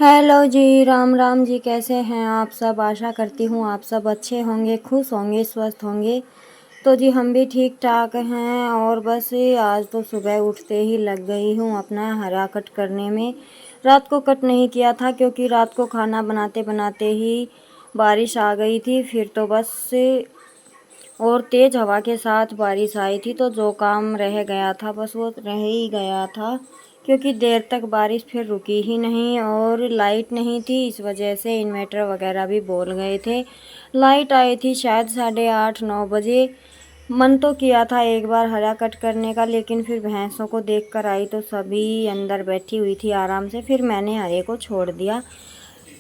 Hello जी, राम राम जी। कैसे हैं आप सब? आशा करती हूँ आप सब अच्छे होंगे, खुश होंगे, स्वस्थ होंगे। तो जी हम भी ठीक ठाक हैं। और बस आज तो सुबह उठते ही लग गई हूँ अपना हरा कट करने में। रात को कट नहीं किया था क्योंकि रात को खाना बनाते बनाते ही बारिश आ गई थी। फिर तो बस और तेज़ हवा के साथ बारिश आई थी, तो जो काम रह गया था बस वो रह ही गया था क्योंकि देर तक बारिश फिर रुकी ही नहीं और लाइट नहीं थी। इस वजह से इन्वर्टर वगैरह भी बोल गए थे। लाइट आई थी शायद 8:30-9 बजे। मन तो किया था एक बार हरा कट करने का, लेकिन फिर भैंसों को देख कर आई तो सभी अंदर बैठी हुई थी आराम से। फिर मैंने हरे को छोड़ दिया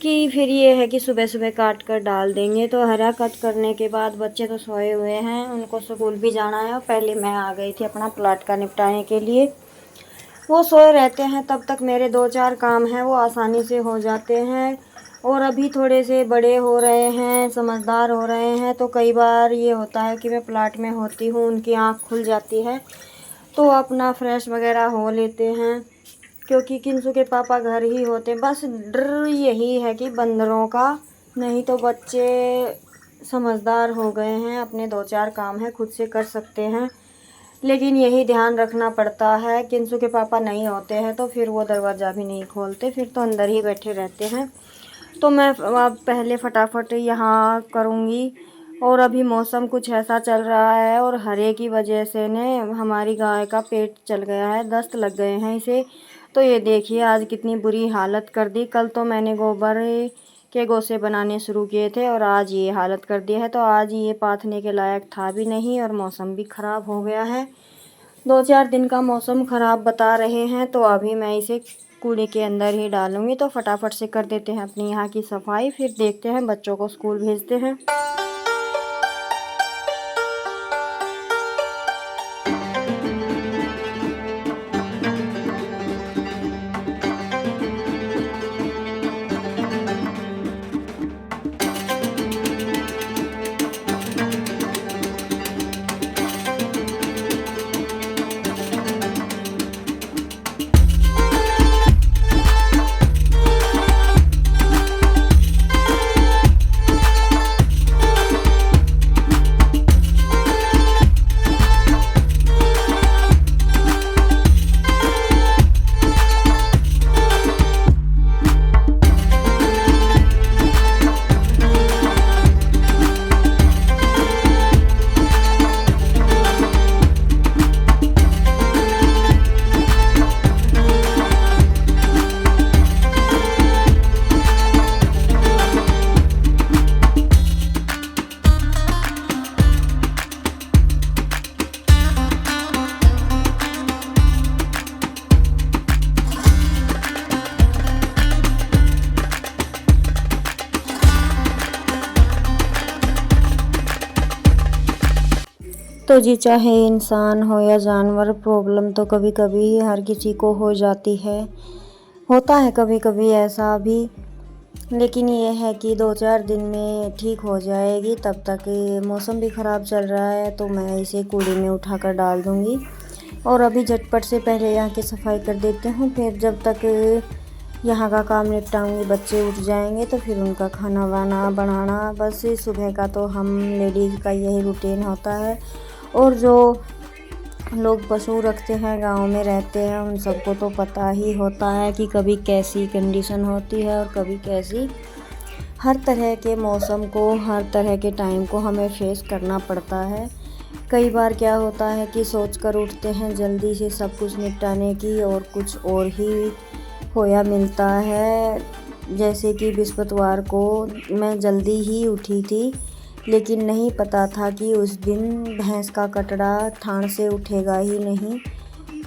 कि फिर ये है कि सुबह सुबह काट कर डाल देंगे। तो हरा कट करने के बाद बच्चे तो सोए हुए हैं, उनको स्कूल भी जाना है। और पहले मैं आ गई थी अपना प्लाट का निपटाने के लिए। वो सोए रहते हैं तब तक मेरे 2-4 काम हैं वो आसानी से हो जाते हैं। और अभी थोड़े से बड़े हो रहे हैं, समझदार हो रहे हैं, तो कई बार ये होता है कि मैं प्लाट में होती हूँ, उनकी आँख खुल जाती है तो अपना फ्रेश वगैरह हो लेते हैं क्योंकि किंसु के पापा घर ही होते। बस डर यही है कि बंदरों का। नहीं तो बच्चे समझदार हो गए हैं, अपने 2-4 काम है खुद से कर सकते हैं। लेकिन यही ध्यान रखना पड़ता है, किंसु के पापा नहीं होते हैं तो फिर वो दरवाज़ा भी नहीं खोलते, फिर तो अंदर ही बैठे रहते हैं। तो मैं अब पहले फटाफट यहाँ करूँगी। और अभी मौसम कुछ ऐसा चल रहा है और हरे की वजह से ने हमारी गाय का पेट चल गया है, दस्त लग गए हैं इसे। तो ये देखिए आज कितनी बुरी हालत कर दी। कल तो मैंने गोबर के गोसे बनाने शुरू किए थे और आज ये हालत कर दी है। तो आज ये पाथने के लायक था भी नहीं और मौसम भी ख़राब हो गया है। 2-4 दिन का मौसम ख़राब बता रहे हैं, तो अभी मैं इसे कूड़े के अंदर ही डालूँगी। तो फटाफट से कर देते हैं अपनी यहाँ की सफाई, फिर देखते हैं बच्चों को स्कूल भेजते हैं। तो जी चाहे इंसान हो या जानवर, प्रॉब्लम तो कभी कभी हर किसी को हो जाती है। होता है कभी कभी ऐसा भी। लेकिन ये है कि 2-4 दिन में ठीक हो जाएगी। तब तक मौसम भी ख़राब चल रहा है तो मैं इसे कूड़े में उठा कर डाल दूँगी। और अभी झटपट से पहले यहाँ की सफाई कर देते हूँ, फिर जब तक यहाँ का काम निपटाऊँगी बच्चे उठ जाएंगे तो फिर उनका खाना वाना बनाना। बस सुबह का तो हम लेडीज़ का यही रूटीन होता है। और जो लोग पशु रखते हैं, गांव में रहते हैं, उन सबको तो पता ही होता है कि कभी कैसी कंडीशन होती है और कभी कैसी। हर तरह के मौसम को, हर तरह के टाइम को हमें फेस करना पड़ता है। कई बार क्या होता है कि सोच कर उठते हैं जल्दी से सब कुछ निपटाने की और कुछ और ही होया मिलता है। जैसे कि बृहस्पतिवार को मैं जल्दी ही उठी थी, लेकिन नहीं पता था कि उस दिन भैंस का कटड़ा ठाण से उठेगा ही नहीं।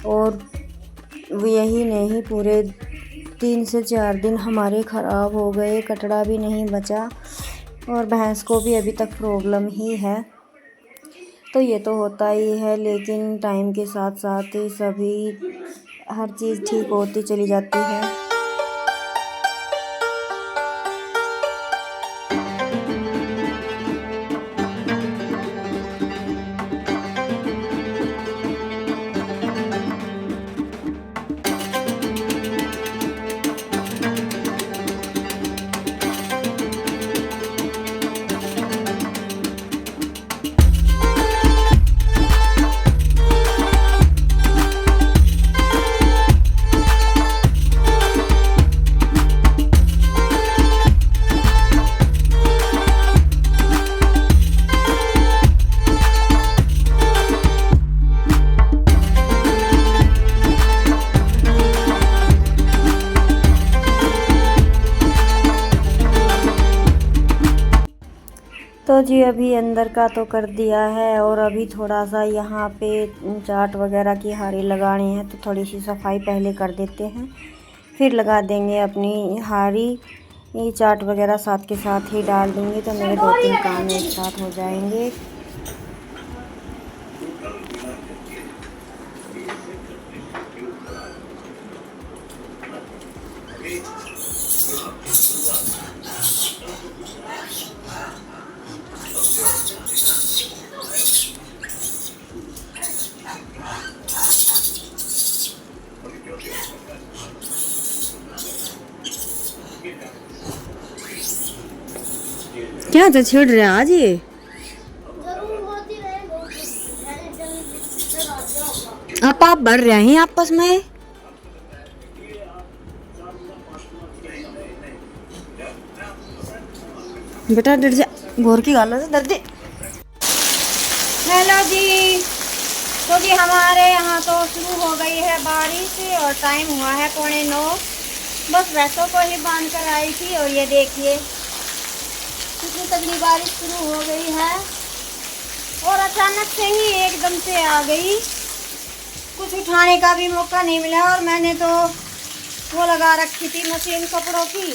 और यही नहीं, पूरे 3 से 4 दिन हमारे ख़राब हो गए, कटड़ा भी नहीं बचा और भैंस को भी अभी तक प्रॉब्लम ही है। तो ये तो होता ही है, लेकिन टाइम के साथ साथ सभी हर चीज़ ठीक होती चली जाती है। तो जी अभी अंदर का तो कर दिया है और अभी थोड़ा सा यहाँ पे चाट वगैरह की हारी लगानी है, तो थोड़ी सी सफाई पहले कर देते हैं, फिर लगा देंगे अपनी हारी। ये चाट वगैरह साथ के साथ ही डाल दूँगी तो मेरे 2-3 काम एक साथ हो जाएंगे। क्या तो छिड़ रहा आज ये? आप बढ़ रहे हैं आपस में। बेटा डर जा, घोर की गालों से डर दे। हेलो जी, तो जी हमारे यहाँ तो शुरू हो गई है बारिश और टाइम हुआ है 8:45। बस भैंसों को ही बांध कर आई थी और ये देखिए कितनी तगड़ी बारिश शुरू हो गई है और अचानक से ही एकदम से आ गई। कुछ उठाने का भी मौका नहीं मिला और मैंने तो वो लगा रखी थी मशीन कपड़ों की,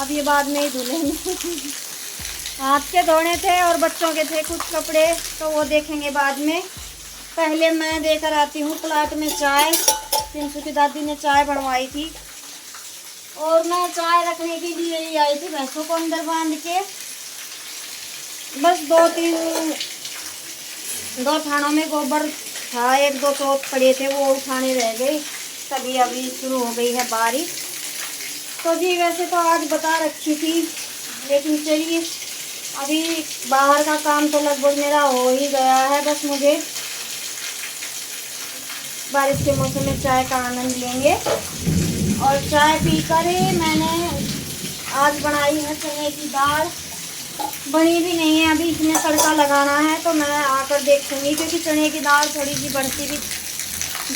अब ये बाद में ही धुलेंगे। हाथ के धोने थे और बच्चों के थे कुछ कपड़े, तो वो देखेंगे बाद में। पहले मैं देकर आती हूँ प्लाट में चाय। पिंसू की दादी ने चाय बनवाई थी और मैं चाय रखने के लिए ही आई थी भैंसों को अंदर बांध के। बस 2 थानों में गोबर था, 1-2 चौक पड़े थे वो उठाने रह गए, तभी अभी शुरू हो गई है बारिश। तो जी वैसे तो आज बता रखी थी, लेकिन चलिए अभी बाहर का काम तो लगभग मेरा हो ही गया है। बस मुझे बारिश के मौसम में चाय का आनंद लेंगे और चाय पीकर मैंने आज बनाई है चने की दाल। बनी भी नहीं है अभी, इसमें तड़का लगाना है तो मैं आकर देखूंगी, क्योंकि चने की दाल थोड़ी सी बनती भी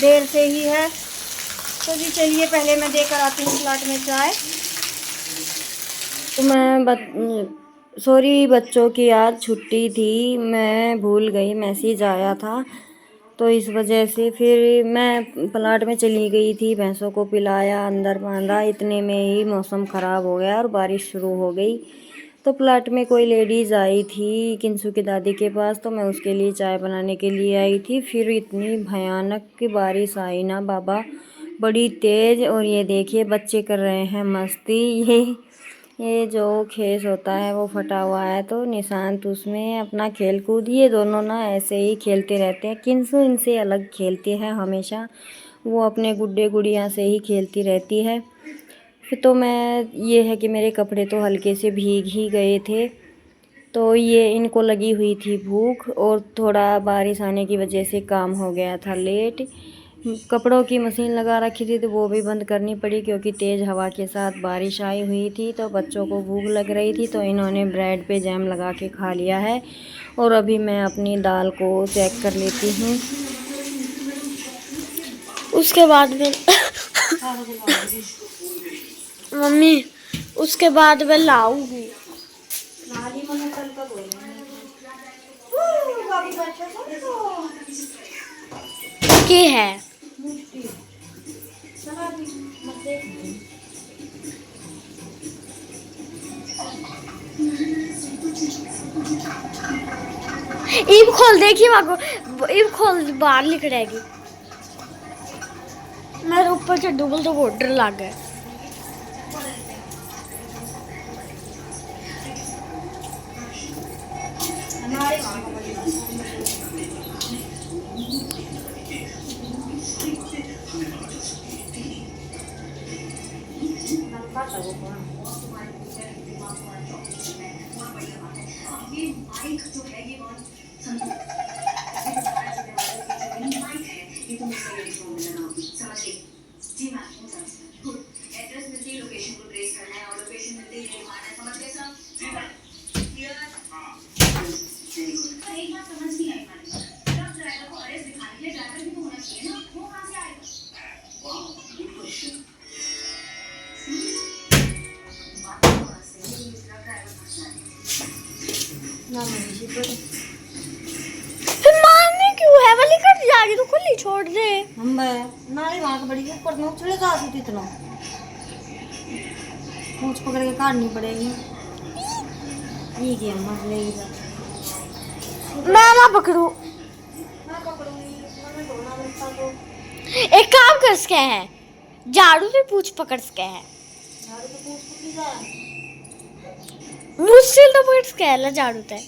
देर से ही है। तो जी चलिए पहले मैं देकर आती हूँ प्लाट में चाय। तो मैं सॉरी बच्चों की आज छुट्टी थी, मैं भूल गई, मैसेज आया था तो इस वजह से फिर मैं प्लाट में चली गई थी, भैंसों को पिलाया, अंदर बांधा, इतने में ही मौसम ख़राब हो गया और बारिश शुरू हो गई। तो प्लाट में कोई लेडीज़ आई थी किंसू की दादी के पास, तो मैं उसके लिए चाय बनाने के लिए आई थी। फिर इतनी भयानक बारिश आई ना बाबा, बड़ी तेज़। और ये देखिए बच्चे कर रहे हैं मस्ती। ये जो खेस होता है वो फटा हुआ है तो निशांत उसमें अपना खेल कूद, ये दोनों ना ऐसे ही खेलते रहते हैं। किंसू इनसे अलग खेलती है हमेशा, वो अपने गुड्डे गुड़िया से ही खेलती रहती है। फिर तो मैं ये है कि मेरे कपड़े तो हल्के से भीग ही गए थे, तो ये इनको लगी हुई थी भूख और थोड़ा बारिश आने की वजह से काम हो गया था लेट। कपड़ों की मशीन लगा रखी थी तो वो भी बंद करनी पड़ी, क्योंकि तेज़ हवा के साथ बारिश आई हुई थी। तो बच्चों को भूख लग रही थी तो इन्होंने ब्रेड पे जैम लगा के खा लिया है। और अभी मैं अपनी दाल को चेक कर लेती हूँ, उसके बाद में मम्मी उसके बाद मैं लाऊंगी। की है ईब खोल, देखिए वहाँ को ईब खोल, बाहर निकलेगी। मेरे ऊपर से डबल तो बहुत डर लग गया। छोड़ दे। हम नाली वहां बड़ी ऊपर न चले जा सकती इतना पूछ पकड़ के काटनी पड़ेगी। ठीक है मत लेगी मैं ना पकड़ू। मैं पकड़ूंगी मैं धोना लगता तो एक काम कर सके है, झाड़ू से पूछ पकड़ सके है, झाड़ू तो पूछ पकड़ी जा मुझसे तो पकड़ सके है ला झाड़ू ते।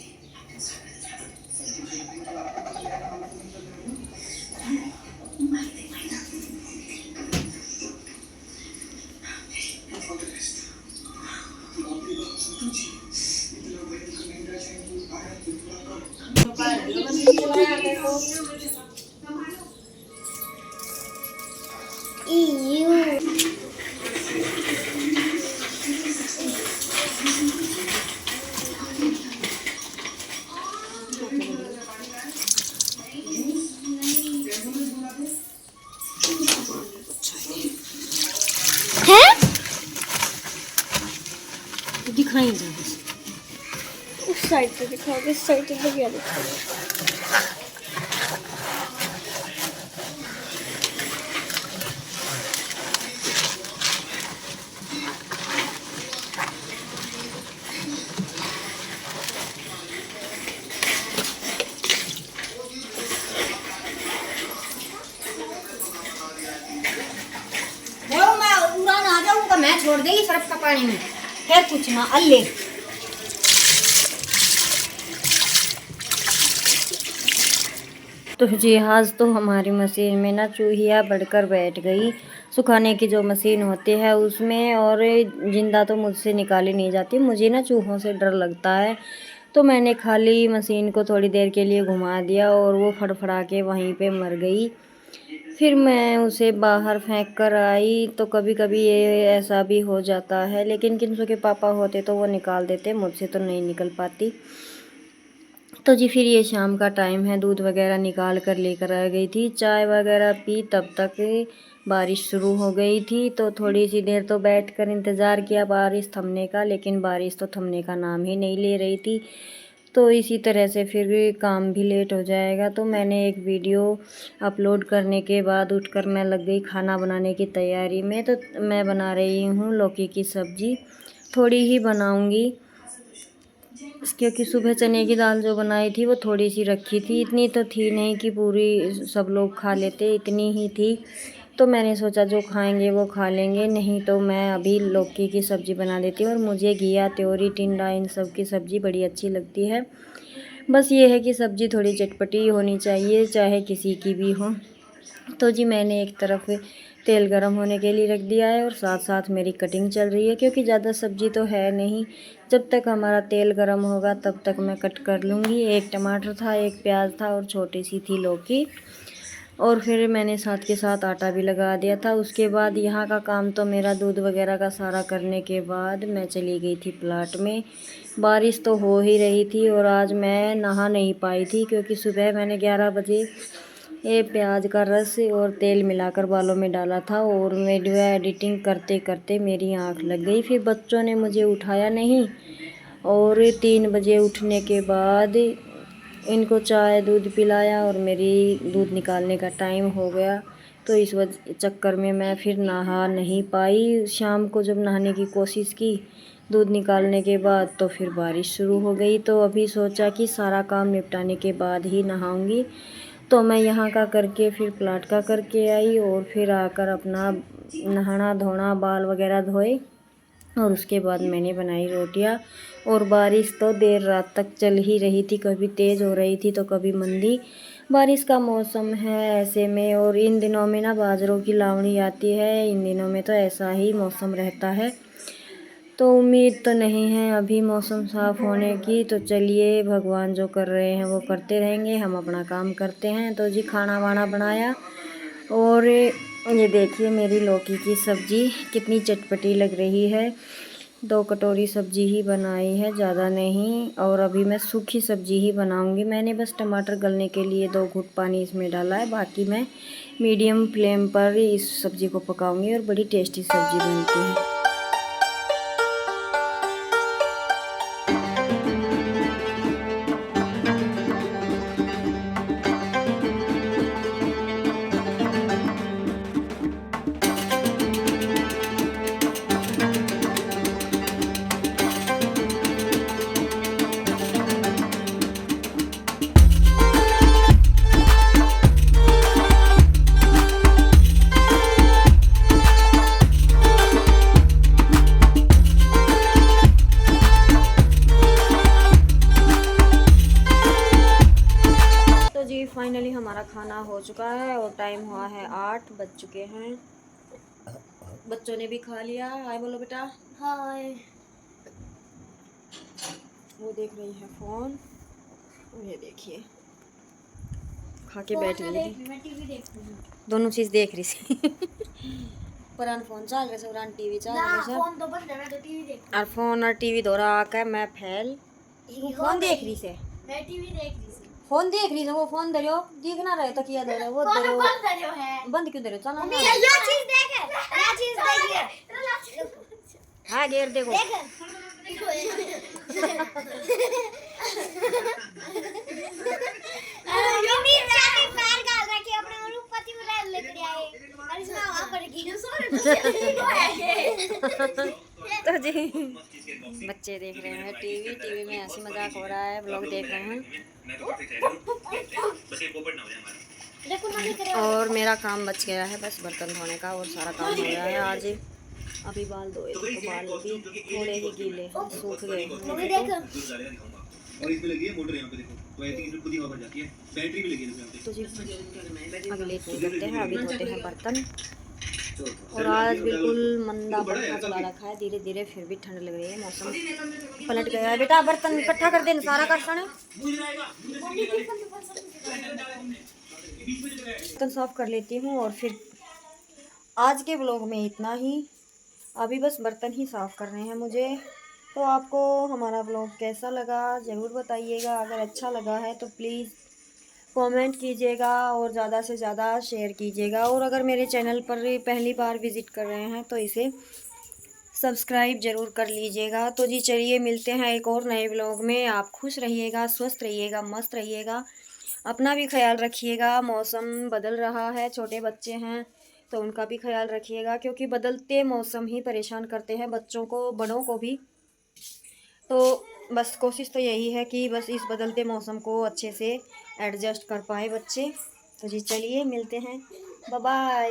है दिखाई जा बस उस साइड से दिखाओ, इस साइड से तो क्या दिखाओ। देखो मैं उड़ान आ जाऊंगा मैं छोड़ देगी सर्फ का पानी में फिर कुछ ना अल्ले। तो जी आज तो हमारी मशीन में ना चूहिया बढ़कर बैठ गई। सुखाने की जो मशीन होती है उसमें, और जिंदा तो मुझसे निकाली नहीं जाती, मुझे ना चूहों से डर लगता है। तो मैंने खाली मशीन को थोड़ी देर के लिए घुमा दिया और वो फड़फड़ा के वहीं पे मर गई। फिर मैं उसे बाहर फेंक कर आई। तो कभी कभी ये ऐसा भी हो जाता है, लेकिन किन्सु के पापा होते तो वो निकाल देते, मुझसे तो नहीं निकल पाती। तो जी फिर ये शाम का टाइम है, दूध वगैरह निकाल कर लेकर आ गई थी, चाय वगैरह पी, तब तक बारिश शुरू हो गई थी। तो थोड़ी सी देर तो बैठकर इंतज़ार किया बारिश थमने का, लेकिन बारिश तो थमने का नाम ही नहीं ले रही थी। तो इसी तरह से फिर काम भी लेट हो जाएगा। तो मैंने एक वीडियो अपलोड करने के बाद उठकर मैं लग गई खाना बनाने की तैयारी में। तो मैं बना रही हूँ लौकी की सब्ज़ी, थोड़ी ही बनाऊँगी क्योंकि सुबह चने की दाल जो बनाई थी वो थोड़ी सी रखी थी, इतनी तो थी नहीं कि पूरी सब लोग खा लेते, इतनी ही थी। तो मैंने सोचा जो खाएंगे वो खा लेंगे, नहीं तो मैं अभी लौकी की सब्ज़ी बना देती हूँ। और मुझे घिया, त्योरी, टिंडा इन सब की सब्ज़ी बड़ी अच्छी लगती है। बस ये है कि सब्ज़ी थोड़ी चटपटी होनी चाहिए, चाहे किसी की भी हो। तो जी मैंने एक तरफ तेल गरम होने के लिए रख दिया है और साथ साथ मेरी कटिंग चल रही है, क्योंकि ज़्यादा सब्ज़ी तो है नहीं। जब तक हमारा तेल गरम होगा तब तक मैं कट कर लूँगी। एक टमाटर था, एक प्याज था और छोटी सी थी लौकी। और फिर मैंने साथ के साथ आटा भी लगा दिया था। उसके बाद यहाँ का काम तो मेरा दूध वगैरह का सारा करने के बाद मैं चली गई थी प्लाट में। बारिश तो हो ही रही थी और आज मैं नहा नहीं पाई थी, क्योंकि सुबह मैंने 11 बजे ये प्याज का रस और तेल मिलाकर बालों में डाला था, और वीडियो एडिटिंग करते करते मेरी आँख लग गई। फिर बच्चों ने मुझे उठाया नहीं, और 3 बजे उठने के बाद इनको चाय दूध पिलाया और मेरी दूध निकालने का टाइम हो गया। तो इस वजह चक्कर में मैं फिर नहा नहीं पाई। शाम को जब नहाने की कोशिश की दूध निकालने के बाद तो फिर बारिश शुरू हो गई। तो अभी सोचा कि सारा काम निपटाने के बाद ही नहाऊंगी। तो मैं यहाँ का करके फिर प्लाट का करके आई, और फिर आकर अपना नहाना धोना बाल वगैरह धोए, और उसके बाद मैंने बनाई रोटियाँ। और बारिश तो देर रात तक चल ही रही थी, कभी तेज़ हो रही थी तो कभी मंदी। बारिश का मौसम है ऐसे में, और इन दिनों में ना बाजरों की लावणी आती है, इन दिनों में तो ऐसा ही मौसम रहता है। तो उम्मीद तो नहीं है अभी मौसम साफ़ होने की। तो चलिए भगवान जो कर रहे हैं वो करते रहेंगे, हम अपना काम करते हैं। तो जी खाना वाना बनाया, और ये देखिए मेरी लौकी की सब्ज़ी कितनी चटपटी लग रही है। 2 कटोरी सब्ज़ी ही बनाई है, ज़्यादा नहीं। और अभी मैं सूखी सब्ज़ी ही बनाऊंगी। मैंने बस टमाटर गलने के लिए 2 घूंट पानी इसमें डाला है, बाकी मैं मीडियम फ्लेम पर इस सब्ज़ी को पकाऊंगी और बड़ी टेस्टी सब्ज़ी बनती है। फाइनली हमारा खाना हो चुका है और टाइम हुआ है 8 बज चुके हैं। बच्चों ने भी खा लिया। हाय बोलो बेटा। हाय। वो देख रही है फोन। ये देखिए खा के बैठ गई थी। मैं टीवी देख रही हूँ। दोनों चीज देख रही थी। पुरान फोन चल रहे पुरान टीवी चल रहे फोन तो बंद है, मैं तो टीवी देख और फोन और टीवी दोरा आकर मैं फैल फोन देख रही से मैं टीवी देख रही थी। फोन देख रही से वो फोन दे रहे हो दिख ना रहे तकिया दे रहे हो वो दे रहे हो बंद कर रहे है। बंद क्यों दे रहे हो चलो मम्मी ये चीज देख, ये चीज देखिए। हाँ गेर देखो मम्मी चाची पैर डाल रखी अपने अनुपति बुला लेके आए और इसमें हवा पड़ गई तो जी बच्चे देख रहे हैं टीवी में हंसी मजाक हो रहा है ब्लॉग देख रहे हैं और मेरा काम बच गया है बस बर्तन धोने का और सारा काम हो गया है आज। अभी बाल धोए तो बाल भी थोड़े ही गीले हैं सूख गए हैं। और इसमें लगी है मोटर यहाँ पे देखो तो ऐसे इसमें खुद ही हवा भर जाती है बैटरी भी लगी है इसमें। तो जी अभी लेट नहीं करते हैं अभी धोते हैं बर्तन। और आज बिल्कुल मंदा पंखा चला रखा है धीरे धीरे फिर भी ठंड लग रही है मौसम पलट गया है। बेटा बर्तन इकट्ठा कर देना सारा कर सने बर्तन साफ कर लेती हूँ और फिर आज के ब्लॉग में इतना ही। अभी बस बर्तन ही साफ करने हैं मुझे। तो आपको हमारा ब्लॉग कैसा लगा ज़रूर बताइएगा। अगर अच्छा लगा है तो प्लीज़ कमेंट कीजिएगा और ज़्यादा से ज़्यादा शेयर कीजिएगा। और अगर मेरे चैनल पर पहली बार विज़िट कर रहे हैं तो इसे सब्सक्राइब ज़रूर कर लीजिएगा। तो जी चलिए मिलते हैं एक और नए ब्लॉग में। आप खुश रहिएगा स्वस्थ रहिएगा मस्त रहिएगा अपना भी ख्याल रखिएगा। मौसम बदल रहा है छोटे बच्चे हैं तो उनका भी ख्याल रखिएगा क्योंकि बदलते मौसम ही परेशान करते हैं बच्चों को बड़ों को भी। तो बस कोशिश तो यही है कि बस इस बदलते मौसम को अच्छे से एडजस्ट कर पाए बच्चे। तो जी चलिए मिलते हैं बाय बाय।